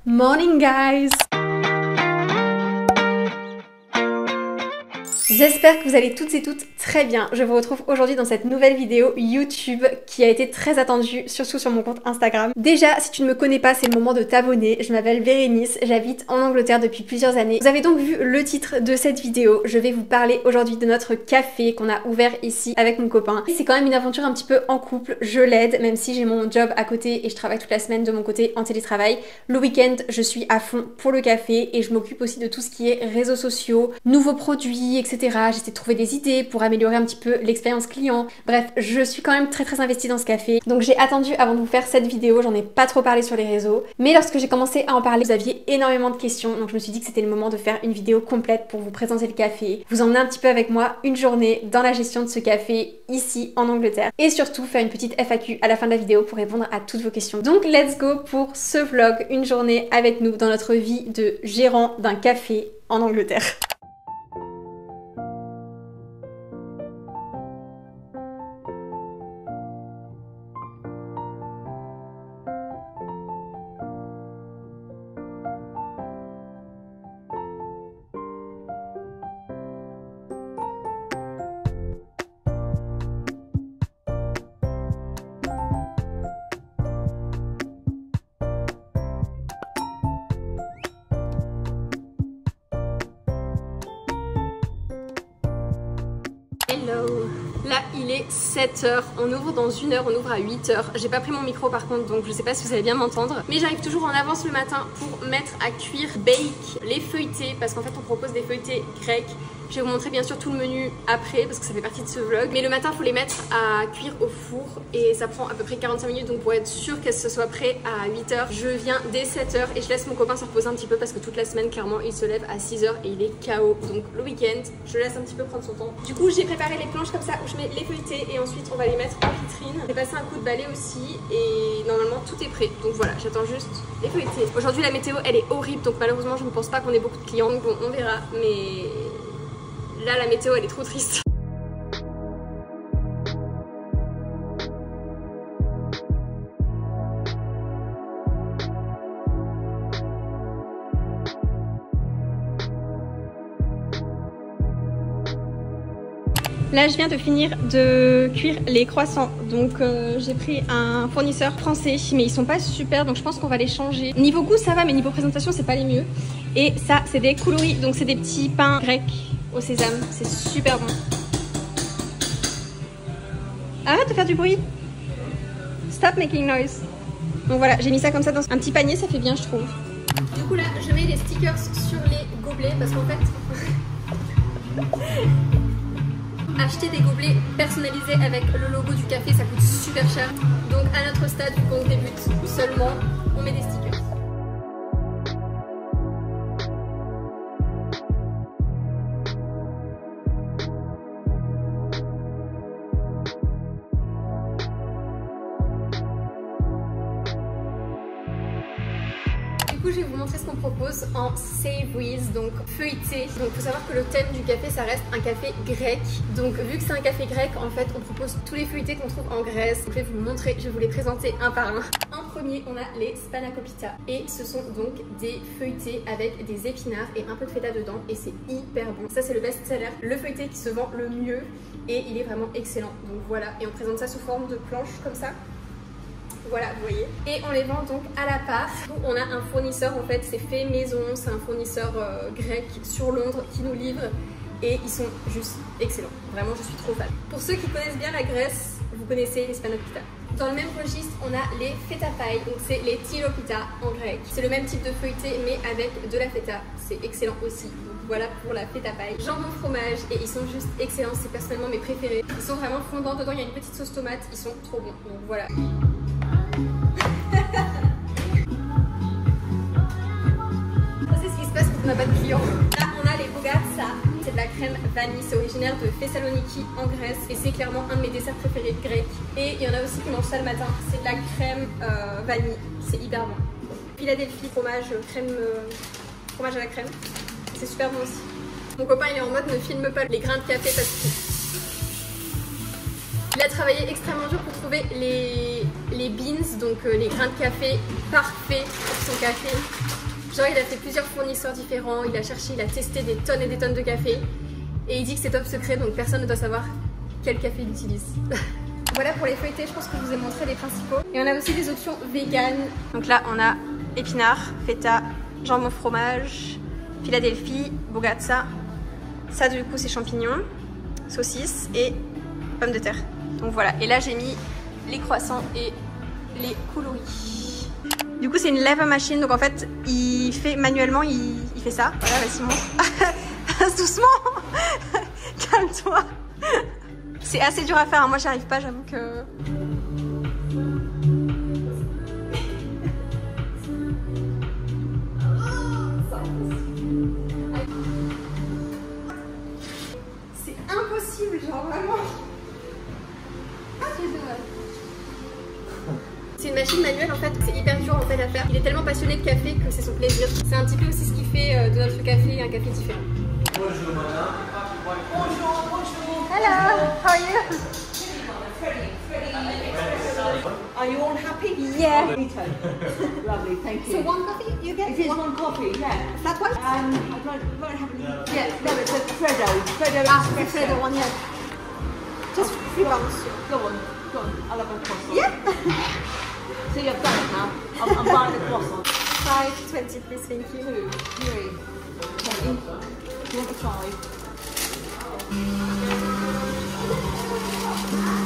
Morning guys! J'espère que vous allez toutes et toutes très bien. Je vous retrouve aujourd'hui dans cette nouvelle vidéo YouTube qui a été très attendue, surtout sur mon compte Instagram. Déjà, si tu ne me connais pas, c'est le moment de t'abonner. Je m'appelle Bérénice, j'habite en Angleterre depuis plusieurs années. Vous avez donc vu le titre de cette vidéo. Je vais vous parler aujourd'hui de notre café qu'on a ouvert ici avec mon copain. C'est quand même une aventure un petit peu en couple. Je l'aide, même si j'ai mon job à côté et je travaille toute la semaine de mon côté en télétravail. Le week-end, je suis à fond pour le café et je m'occupe aussi de tout ce qui est réseaux sociaux, nouveaux produits, etc. J'essaie de trouver des idées pour améliorer un petit peu l'expérience client. Bref, je suis quand même très investie dans ce café. Donc j'ai attendu avant de vous faire cette vidéo, j'en ai pas trop parlé sur les réseaux. Mais lorsque j'ai commencé à en parler, vous aviez énormément de questions. Donc je me suis dit que c'était le moment de faire une vidéo complète pour vous présenter le café, vous emmener un petit peu avec moi une journée dans la gestion de ce café ici en Angleterre. Et surtout faire une petite FAQ à la fin de la vidéo pour répondre à toutes vos questions. Donc let's go pour ce vlog, une journée avec nous dans notre vie de gérant d'un café en Angleterre. Hello! Là il est 7h, on ouvre dans 1h, on ouvre à 8h. J'ai pas pris mon micro par contre donc je sais pas si vous allez bien m'entendre. Mais j'arrive toujours en avance le matin pour mettre à cuire bake les feuilletés parce qu'en fait on propose des feuilletés grecs. Je vais vous montrer bien sûr tout le menu après parce que ça fait partie de ce vlog. Mais le matin il faut les mettre à cuire au four et ça prend à peu près 45 minutes. Donc pour être sûr que ce soit prêt à 8h, je viens dès 7h et je laisse mon copain se reposer un petit peu parce que toute la semaine clairement il se lève à 6h et il est KO. Donc le week-end je laisse un petit peu prendre son temps. Du coup j'ai préparé les planches comme ça où je mets les feuilletés et ensuite on va les mettre en vitrine. J'ai passé un coup de balai aussi et normalement tout est prêt. Donc voilà, j'attends juste les feuilletés. Aujourd'hui la météo elle est horrible donc malheureusement je ne pense pas qu'on ait beaucoup de clients. Donc bon on verra mais là la météo elle est trop triste. Là je viens de finir de cuire les croissants donc j'ai pris un fournisseur français mais ils sont pas super donc je pense qu'on va les changer. Niveau goût ça va mais niveau présentation c'est pas les mieux. Et ça c'est des koulouri donc c'est des petits pains grecs au sésame, c'est super bon. Arrête de faire du bruit. Stop making noise. Donc voilà, j'ai mis ça comme ça dans un petit panier, ça fait bien je trouve. Du coup là je mets des stickers sur les gobelets parce qu'en fait acheter des gobelets personnalisés avec le logo du café ça coûte super cher. Donc à notre stade quand on débute seulement on met des stickers. Je vais vous montrer ce qu'on propose en savories, donc feuilleté. Donc faut savoir que le thème du café ça reste un café grec. Donc vu que c'est un café grec en fait on propose tous les feuilletés qu'on trouve en Grèce. Donc, je vais vous montrer, je vais vous les présenter un par un. En premier on a les spanakopita et ce sont donc des feuilletés avec des épinards et un peu de feta dedans et c'est hyper bon. Ça c'est le best-seller, le feuilleté qui se vend le mieux et il est vraiment excellent. Donc voilà, et on présente ça sous forme de planche comme ça. Voilà, vous voyez. Et on les vend donc à la part. On a un fournisseur, en fait, c'est fait maison. C'est un fournisseur grec sur Londres qui nous livre. Et ils sont juste excellents. Vraiment, je suis trop fan. Pour ceux qui connaissent bien la Grèce, vous connaissez les spanakopita. Dans le même registre, on a les feta pie. Donc c'est les tilopita en grec. C'est le même type de feuilleté, mais avec de la feta. C'est excellent aussi. Donc voilà pour la feta pie. Jambon fromage et ils sont juste excellents. C'est personnellement mes préférés. Ils sont vraiment fondants. Dedans, il y a une petite sauce tomate. Ils sont trop bons. Donc voilà. C'est ce qui se passe quand on n'a pas de clients. Là on a les bogazza, c'est de la crème vanille, c'est originaire de Thessaloniki en Grèce et c'est clairement un de mes desserts préférés grecs. Et il y en a aussi qui mangent ça le matin, c'est de la crème vanille, c'est hyper bon. Philadelphie, fromage, fromage à la crème, c'est super bon aussi. Mon copain il est en mode ne filme pas les grains de café parce que il a travaillé extrêmement dur pour trouver les les beans, donc les grains de café parfaits pour son café. Genre il a fait plusieurs fournisseurs différents, il a cherché, il a testé des tonnes et des tonnes de café. Et il dit que c'est top secret, donc personne ne doit savoir quel café il utilise. Voilà pour les feuilletés, je pense que je vous ai montré les principaux. Et on a aussi des options vegan. Donc là on a épinards, feta, jambon fromage, Philadelphie, Bogazza. Ça du coup c'est champignons, saucisses et pommes de terre. Donc voilà, et là j'ai mis les croissants et les coloris. Du coup c'est une lève machine, donc en fait il fait manuellement, il fait ça. Voilà, vas-y monte. Doucement. Calme-toi. C'est assez dur à faire, hein. Moi j'y arrive pas, j'avoue que... C'est impossible, genre vraiment. C'est une machine manuelle en fait, c'est hyper dur en fait à faire. Il est tellement passionné de café que c'est son plaisir. C'est un petit peu aussi ce qui fait de notre café un café différent. Bonjour madame. Bonjour, bonjour. Hello, how are you? Are you all happy? Yeah. Lovely, thank you. So one coffee you get? It is one coffee, yeah. Flat white? I won't have any. Yeah, no, it's a Freddo. Freddo Ah, espresso. Freddo one, yeah. Just 3 pounds. Go on, go on. I'll have a croissant. Yeah. See, I've done it now. I'm buying a croissant. 5.20 please, thank you. 2, 3, 20. Do you want a 5?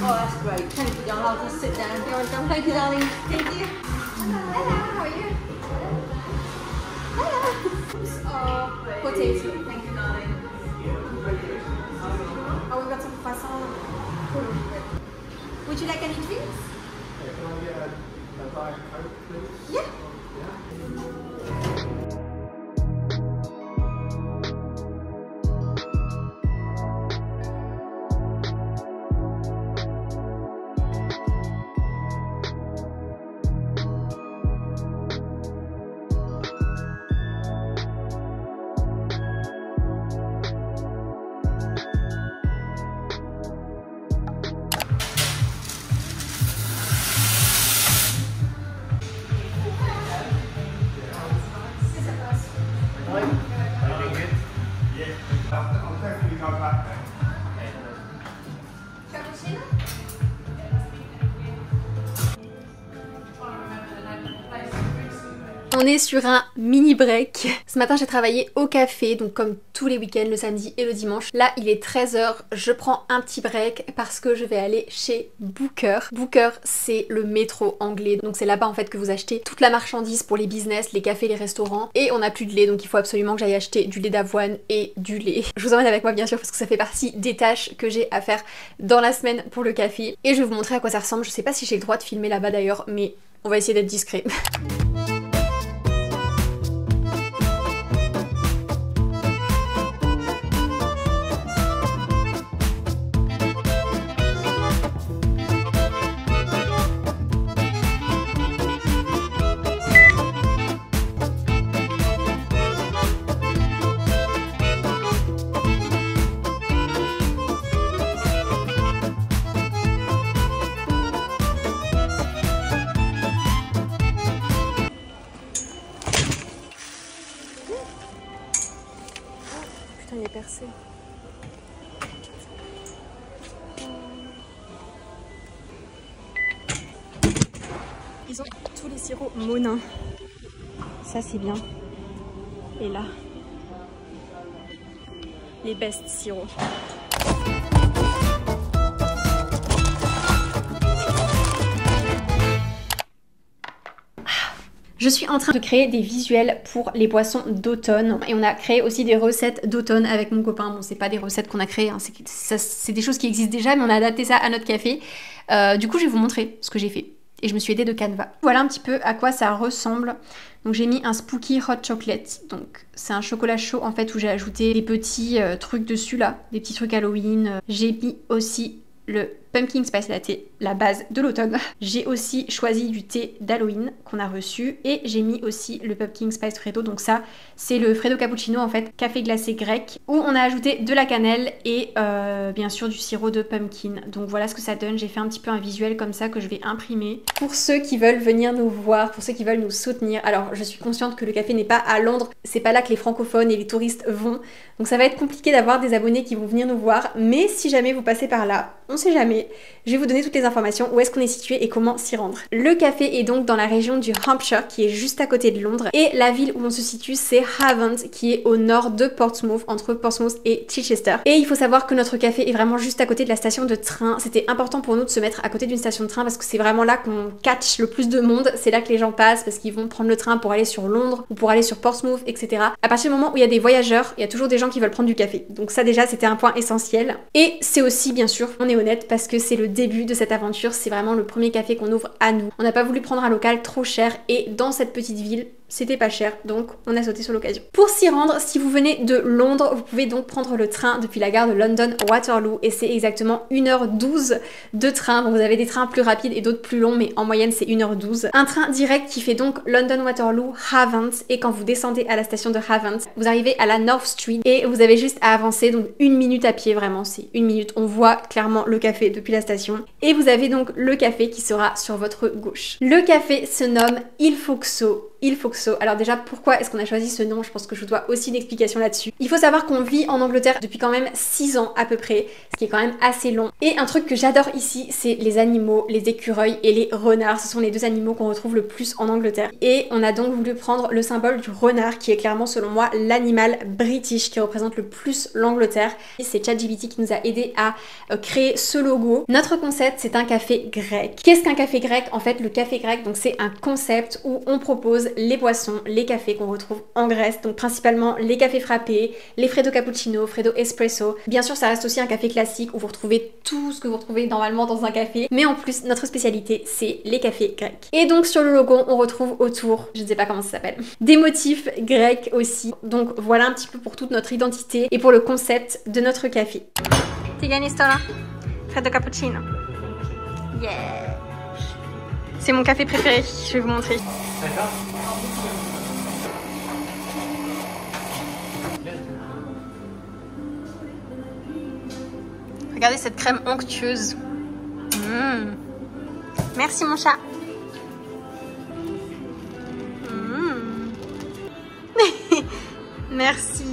Oh, that's great. Thank you, darling. I'll just sit down. You're welcome. Thank you, darling. Thank you. Hello, how are you? Hello. Oh, potato. Thank you, darling. Oh, we've got some croissant. Would you like any drinks? Yeah, can I get a Diet Coke, please? Yeah. I'll definitely go back there. Cappuccino? On est sur un mini break. Ce matin j'ai travaillé au café, donc comme tous les week-ends, le samedi et le dimanche. Là il est 13 h, je prends un petit break parce que je vais aller chez Booker. Booker c'est le métro anglais, donc c'est là-bas en fait que vous achetez toute la marchandise pour les business, les cafés, les restaurants. Et on n'a plus de lait, donc il faut absolument que j'aille acheter du lait d'avoine et du lait. Je vous emmène avec moi bien sûr parce que ça fait partie des tâches que j'ai à faire dans la semaine pour le café. Et je vais vous montrer à quoi ça ressemble. Je sais pas si j'ai le droit de filmer là-bas d'ailleurs, mais on va essayer d'être discret. Putain, il est percé. Ils ont tous les sirops Monin. Ça, c'est bien. Et là, les best sirops. Je suis en train de créer des visuels pour les boissons d'automne et on a créé aussi des recettes d'automne avec mon copain. Bon, c'est pas des recettes qu'on a créées, hein. C'est des choses qui existent déjà, mais on a adapté ça à notre café. Du coup, je vais vous montrer ce que j'ai fait. Et je me suis aidée de Canva. Voilà un petit peu à quoi ça ressemble. Donc j'ai mis un Spooky Hot Chocolate. Donc c'est un chocolat chaud en fait où j'ai ajouté des petits trucs dessus là. Des petits trucs Halloween. J'ai mis aussi le pumpkin spice latte, la base de l'automne. J'ai aussi choisi du thé d'Halloween qu'on a reçu et j'ai mis aussi le pumpkin spice Freddo. Donc ça, c'est le Freddo cappuccino en fait, café glacé grec, où on a ajouté de la cannelle et bien sûr du sirop de pumpkin. Donc voilà ce que ça donne. J'ai fait un petit peu un visuel comme ça que je vais imprimer. Pour ceux qui veulent venir nous voir, pour ceux qui veulent nous soutenir, alors je suis consciente que le café n'est pas à Londres, c'est pas là que les francophones et les touristes vont, donc ça va être compliqué d'avoir des abonnés qui vont venir nous voir, mais si jamais vous passez par là, on sait jamais, je vais vous donner toutes les informations, où est-ce qu'on est situé et comment s'y rendre. Le café est donc dans la région du Hampshire, qui est juste à côté de Londres, et la ville où on se situe, c'est Havant, qui est au nord de Portsmouth, entre Portsmouth et Chichester. Et il faut savoir que notre café est vraiment juste à côté de la station de train. C'était important pour nous de se mettre à côté d'une station de train parce que c'est vraiment là qu'on catch le plus de monde, c'est là que les gens passent parce qu'ils vont prendre le train pour aller sur Londres ou pour aller sur Portsmouth, etc. À partir du moment où il y a des voyageurs, il y a toujours des gens qui veulent prendre du café. Donc ça déjà c'était un point essentiel. Et c'est aussi bien sûr, on est honnête, parce que c'est le début de cette aventure, c'est vraiment le premier café qu'on ouvre à nous. On n'a pas voulu prendre un local trop cher et dans cette petite ville, c'était pas cher, donc on a sauté sur l'occasion. Pour s'y rendre, si vous venez de Londres, vous pouvez donc prendre le train depuis la gare de London Waterloo et c'est exactement 1h12 de train. Bon, vous avez des trains plus rapides et d'autres plus longs, mais en moyenne c'est 1h12. Un train direct qui fait donc London Waterloo, Havant, et quand vous descendez à la station de Havant, vous arrivez à la North Street et vous avez juste à avancer, donc 1 minute à pied, vraiment c'est 1 minute. On voit clairement le café depuis la station et vous avez donc le café qui sera sur votre gauche. Le café se nomme Il Foxo. Il Foxo. Alors déjà, pourquoi est-ce qu'on a choisi ce nom? Je pense que je vous dois aussi une explication là-dessus. Il faut savoir qu'on vit en Angleterre depuis quand même 6 ans à peu près, ce qui est quand même assez long. Et un truc que j'adore ici, c'est les animaux, les écureuils et les renards. Ce sont les deux animaux qu'on retrouve le plus en Angleterre. Et on a donc voulu prendre le symbole du renard, qui est clairement, selon moi, l'animal british qui représente le plus l'Angleterre. C'est ChatGPT qui nous a aidé à créer ce logo. Notre concept, c'est un café grec. Qu'est-ce qu'un café grec? En fait, le café grec, donc c'est un concept où on propose les boissons, les cafés qu'on retrouve en Grèce, donc principalement les cafés frappés, les Freddo cappuccino, Freddo espresso. Bien sûr, ça reste aussi un café classique où vous retrouvez tout ce que vous retrouvez normalement dans un café, mais en plus, notre spécialité, c'est les cafés grecs. Et donc sur le logo, on retrouve autour, je ne sais pas comment ça s'appelle, des motifs grecs aussi. Donc voilà un petit peu pour toute notre identité et pour le concept de notre café. Tiganistona, Freddo cappuccino. Yeah! C'est mon café préféré, je vais vous montrer. D'accord. Regardez cette crème onctueuse. Merci mon chat. Merci.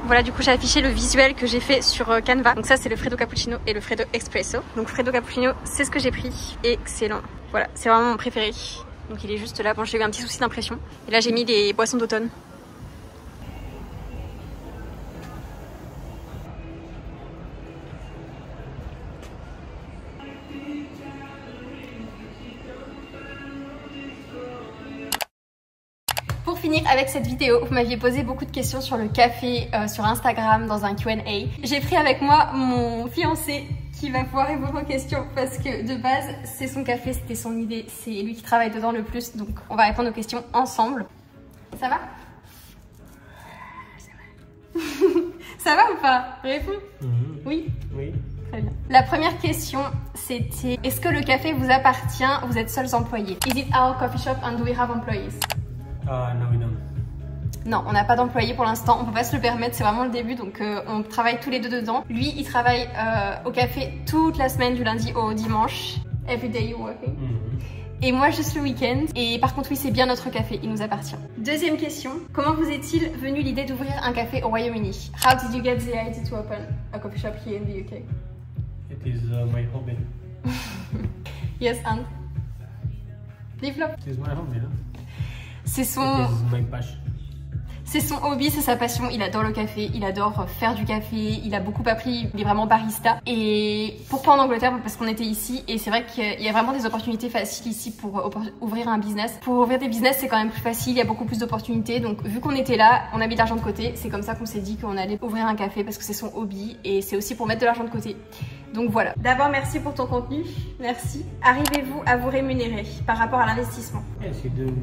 Voilà, du coup j'ai affiché le visuel que j'ai fait sur Canva. Donc ça c'est le Freddo cappuccino et le Freddo espresso. Donc Freddo cappuccino, c'est ce que j'ai pris. Excellent. Voilà, c'est vraiment mon préféré. Donc il est juste là. Bon, j'ai eu un petit souci d'impression. Et là j'ai mis des boissons d'automne. Pour finir avec cette vidéo, vous m'aviez posé beaucoup de questions sur le café sur Instagram dans un Q&A. J'ai pris avec moi mon fiancé qui va pouvoir répondre aux questions parce que de base c'est son café, c'était son idée, c'est lui qui travaille dedans le plus, donc on va répondre aux questions ensemble. Ça va? Ça va ou pas? Réponds. Oui? Oui. Très bien. La première question c'était, est-ce que le café vous appartient? Vous êtes seuls employés? Is it our coffee shop and do we have employees? No, we don't. Non, on n'a pas d'employé pour l'instant, on peut pas se le permettre, c'est vraiment le début, donc on travaille tous les deux dedans. Lui, il travaille au café toute la semaine, du lundi au dimanche. Every day you working. Et moi, juste le week-end. Et par contre, oui, c'est bien notre café, il nous appartient. Deuxième question, comment vous est-il venu l'idée d'ouvrir un café au Royaume-Uni? How did you get the idea to open a coffee shop here in the UK? It is my hobby. Yes, and? Develop. It is my hobby, no? C'est son... It is my passion. C'est son hobby, c'est sa passion, il adore le café, il adore faire du café, il a beaucoup appris, il est vraiment barista. Et pourquoi en Angleterre? Parce qu'on était ici et c'est vrai qu'il y a vraiment des opportunités faciles ici pour ouvrir un business. Pour ouvrir des business, c'est quand même plus facile, il y a beaucoup plus d'opportunités. Donc vu qu'on était là, on a mis de l'argent de côté, c'est comme ça qu'on s'est dit qu'on allait ouvrir un café parce que c'est son hobby et c'est aussi pour mettre de l'argent de côté. Donc voilà. D'abord, merci pour ton contenu, merci. Arrivez-vous à vous rémunérer par rapport à l'investissement? Yes, you do.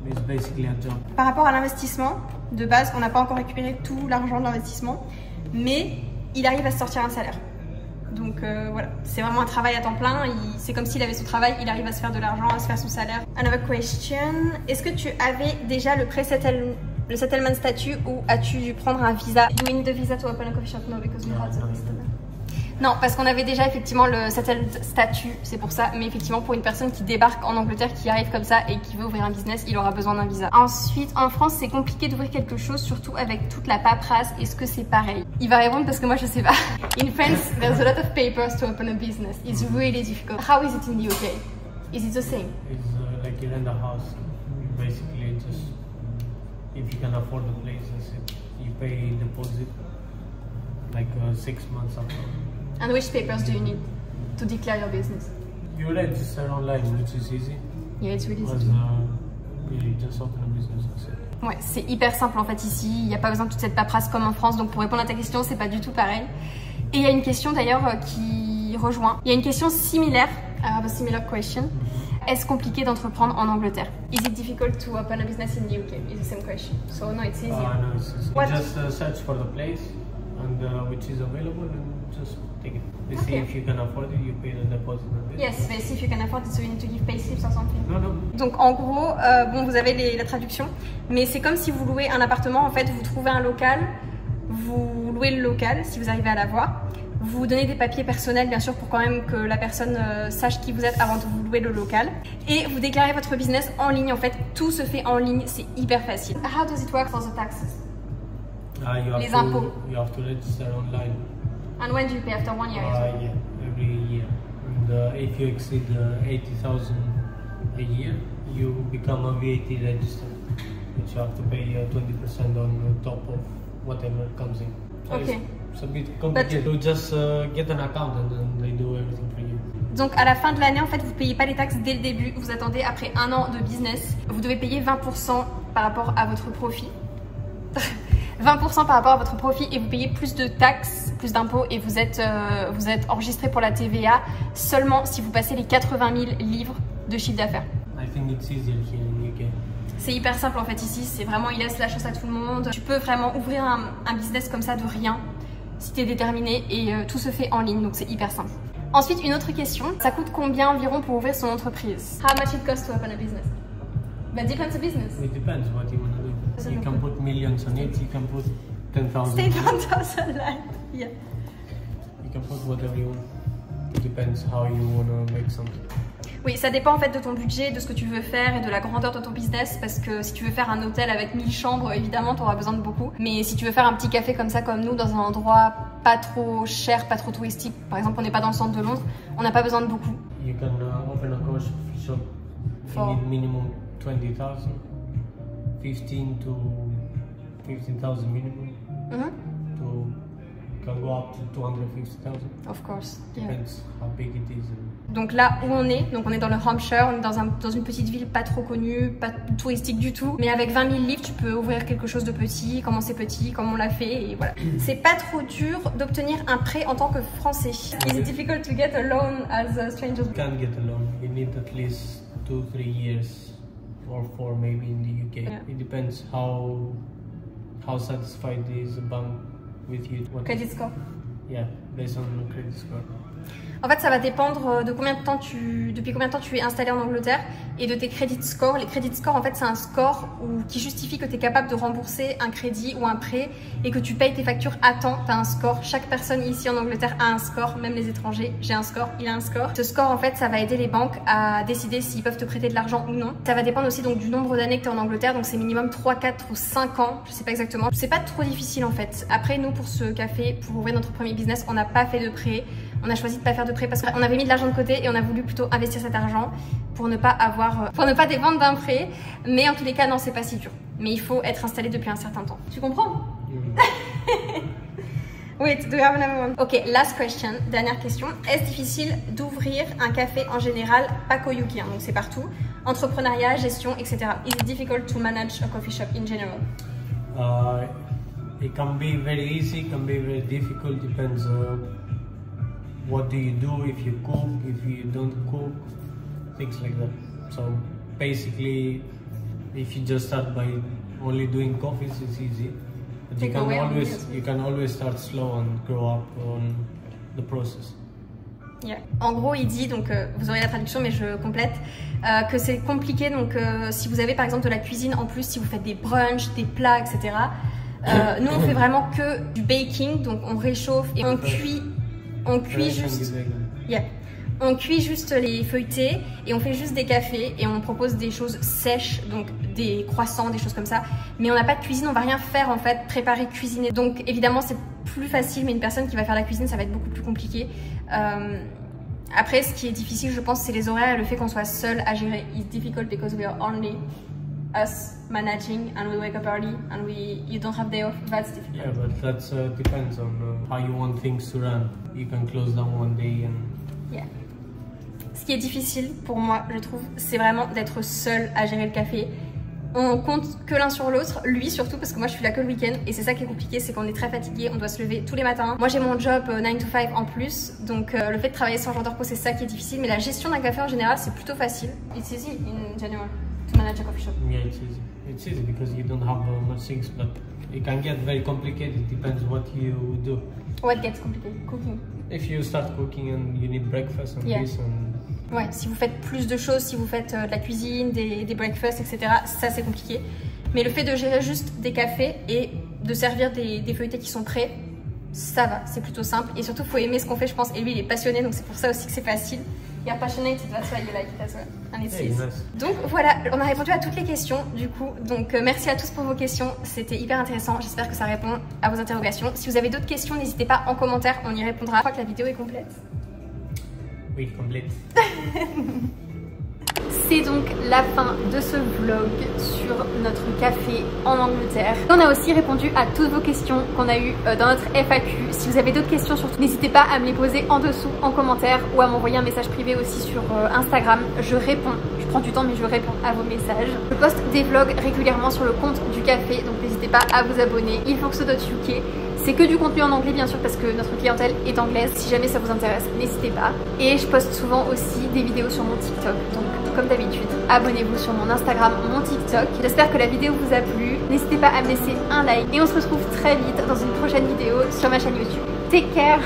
It's basically a job. Par rapport à l'investissement, de base, on n'a pas encore récupéré tout l'argent de l'investissement, mais il arrive à se sortir un salaire. Donc voilà, c'est vraiment un travail à temps plein. C'est comme s'il avait son travail, il arrive à se faire de l'argent, à se faire son salaire. Another question. Est-ce que tu avais déjà le settlement statut ou as-tu dû prendre un visa? Do we need a visa to open a coffee shop? No, because we had Non, parce qu'on avait déjà effectivement le settled statut, c'est pour ça. Mais effectivement, pour une personne qui débarque en Angleterre, qui arrive comme ça et qui veut ouvrir un business, il aura besoin d'un visa. Ensuite, en France, c'est compliqué d'ouvrir quelque chose, surtout avec toute la paperasse. Est-ce que c'est pareil? Il va répondre parce que moi, je sais pas. In France, there's a lot of papers to open a business. It's really difficult. How is it in the UK? Is it the same? It's like you rent a house. Basically, just if you can afford the place, you pay deposit like 6 months after. And which papers do you need to declare your business? You register online, which is easy. Yeah, it's really easy. Really just open a business, that's it. Ouais, c'est hyper simple en fait ici. Il n'y a pas besoin de toute cette paperasse comme en France. Donc pour répondre à ta question, c'est pas du tout pareil. Et il y a une question d'ailleurs qui rejoint. Il y a une question similaire. I have a similar question. Est-ce compliqué d'entreprendre en Angleterre? Is it difficult to open a business in the UK? Is the same question. So no, it's easy. No, it's easy. What? Just search for the place and which is available and just take it. They see Okay. if you can afford it, you pay the deposit. Yes, but see if you can afford it, so you need to give pay slips or something. No. Donc en gros, bon, vous avez la traduction, mais c'est comme si vous louez un appartement. En fait, vous trouvez un local, vous louez le local si vous arrivez à l'avoir. Vous donnez des papiers personnels, bien sûr, pour quand même que la personne sache qui vous êtes avant de vous louer le local. Et vous déclarez votre business en ligne. En fait, tout se fait en ligne. C'est hyper facile. How does it work for the taxes? Les impôts. You have to register online. And when do you pay? After 1 year? Yeah, every year. And if you exceed 80,000 a year, you become a VAT register, which you have to pay 20% on top of whatever comes in. So Okay. It's a bit complicated. You just get an accountant and they do everything for you. Donc à la fin de l'année, en fait, vous payez pas les taxes dès le début. Vous attendez après 1 an de business. Vous devez payer 20% par rapport à votre profit. 20% par rapport à votre profit et vous payez plus de taxes, plus d'impôts et vous êtes enregistré pour la TVA seulement si vous passez les 80 000 livres de chiffre d'affaires. I think it's easier here in UK. C'est hyper simple en fait ici, c'est vraiment, il laisse la chance à tout le monde. Tu peux vraiment ouvrir un business comme ça de rien si tu es déterminé et tout se fait en ligne, donc c'est hyper simple. Ensuite, une autre question, ça coûte combien environ pour ouvrir son entreprise? How much it costs to open a business? But depends on business. It depends what you want to do. Doesn't You look can good. put millions on it, you can put 10,000. Stay 1,000 like, yeah. You can put whatever you want. It depends how you want to make something. Oui, ça dépend en fait de ton budget, de ce que tu veux faire et de la grandeur de ton business parce que si tu veux faire un hôtel avec 1000 chambres, évidemment, tu auras besoin de beaucoup. Mais si tu veux faire un petit café comme ça, comme nous, dans un endroit pas trop cher, pas trop touristique, par exemple, on n'est pas dans le centre de Londres, on n'a pas besoin de beaucoup. You can open a coffee shop. For- You need minimum 20,000, 15 to 15,000 minimum. Mhm. You can go up to 250,000. Of course. Yeah. Depends how big it is. Donc là où on est dans le Hampshire, on est dans une petite ville pas trop connue, pas touristique du tout. Mais avec 20 000 livres, tu peux ouvrir quelque chose de petit, commencer petit, comme on l'a fait, et voilà. C'est pas trop dur d'obtenir un prêt en tant que Français. Is it difficult to get a loan as a stranger? You can't get a loan. You need at least 2-3 years or 4 maybe in the UK. Yeah. It depends how satisfied is the bank with you. What Credit score. Yeah, based on the credit score. En fait, ça va dépendre de depuis combien de temps tu es installé en Angleterre et de tes credit scores. Les credit scores, en fait, c'est un score qui justifie que tu es capable de rembourser un crédit ou un prêt et que tu payes tes factures à temps. Tu as un score. Chaque personne ici en Angleterre a un score, même les étrangers. J'ai un score, il a un score. Ce score, en fait, ça va aider les banques à décider s'ils peuvent te prêter de l'argent ou non. Ça va dépendre aussi donc du nombre d'années que tu es en Angleterre. Donc, c'est minimum 3, 4 ou 5 ans. Je sais pas exactement. C'est pas trop difficile, en fait. Après, nous, pour ce café, pour ouvrir notre premier business, on n'a pas fait de prêt. On a choisi de pas faire de prêt parce qu'on avait mis de l'argent de côté et on a voulu plutôt investir cet argent pour ne pas dépendre d'un prêt. Mais en tous les cas, non, c'est pas si dur. Mais il faut être installé depuis un certain temps. Tu comprends? Wait, do you have another one? Ok, last question, dernière question. Est-ce difficile d'ouvrir un café en général, pas qu'au UK, hein, donc c'est partout. Entrepreneuriat, gestion, etc. Is it difficult to manage a coffee shop in general? It can be very easy, it can be very difficult, depends what do you do, if you cook, if you don't cook, things like that. So basically, if you just start by only doing coffees, it's easy. But you can always start slow and grow up on the process. Yeah. En gros, il dit, donc vous aurez la traduction, mais je complète, que c'est compliqué. Donc, si vous avez par exemple de la cuisine en plus, si vous faites des brunchs, des plats, etc. Nous, on fait vraiment que du baking, donc on réchauffe et on cuit juste. Yeah. On cuit juste les feuilletés et on fait juste des cafés et on propose des choses sèches, donc des croissants, des choses comme ça. Mais on n'a pas de cuisine, on va rien faire en fait, préparer, cuisiner. Donc évidemment c'est plus facile, mais une personne qui va faire la cuisine, ça va être beaucoup plus compliqué. Après, ce qui est difficile, je pense, c'est les horaires et le fait qu'on soit seul à gérer. It's difficult because we are only us managing and we wake up early and you don't have day off. That's difficult. Yeah, but that depends on how you want things to run. You can close down one day and... Yeah. Ce qui est difficile pour moi, je trouve, c'est vraiment d'être seul à gérer le café. On compte que l'un sur l'autre, lui surtout parce que moi je suis là que le week-end et c'est ça qui est compliqué, c'est qu'on est très fatigué, on doit se lever tous les matins. Moi j'ai mon job 9 to 5 en plus, donc le fait de travailler sans jour de repos c'est ça qui est difficile, mais la gestion d'un café en général c'est plutôt facile. It's easy in general to manage a coffee shop. Yeah, it's easy. It's easy because you don't have much things, but it can get very complicated. It depends what you do. What gets complicated? Cooking. If you start cooking and you need breakfast and this and... Ouais, si vous faites plus de choses, si vous faites de la cuisine, des breakfasts, etc., ça c'est compliqué. Mais le fait de gérer juste des cafés et de servir des feuilletés qui sont prêts, ça va, c'est plutôt simple. Et surtout, il faut aimer ce qu'on fait, je pense. Et lui, il est passionné, donc c'est pour ça aussi que c'est facile. You're passionate, that's why you like it as well. And it's easy. Nice. Donc voilà, on a répondu à toutes les questions du coup. Donc merci à tous pour vos questions, c'était hyper intéressant. J'espère que ça répond à vos interrogations. Si vous avez d'autres questions, n'hésitez pas en commentaire, on y répondra. Je crois que la vidéo est complète. Oui, complète. C'est donc la fin de ce vlog sur notre café en Angleterre. On a aussi répondu à toutes vos questions qu'on a eues dans notre FAQ. Si vous avez d'autres questions, surtout n'hésitez pas à me les poser en dessous en commentaire ou à m'envoyer un message privé aussi sur Instagram. Je réponds, je prends du temps mais je réponds à vos messages. Je poste des vlogs régulièrement sur le compte du café, donc n'hésitez pas à vous abonner. ilfoxo.uk. C'est que du contenu en anglais bien sûr parce que notre clientèle est anglaise. Si jamais ça vous intéresse, n'hésitez pas. Et je poste souvent aussi des vidéos sur mon TikTok. Donc comme d'habitude, abonnez-vous sur mon Instagram, mon TikTok. J'espère que la vidéo vous a plu. N'hésitez pas à me laisser un like. Et on se retrouve très vite dans une prochaine vidéo sur ma chaîne YouTube. Take care!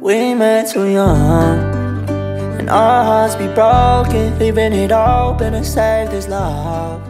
We met too young, and our hearts be broken, leaving it open to save this love.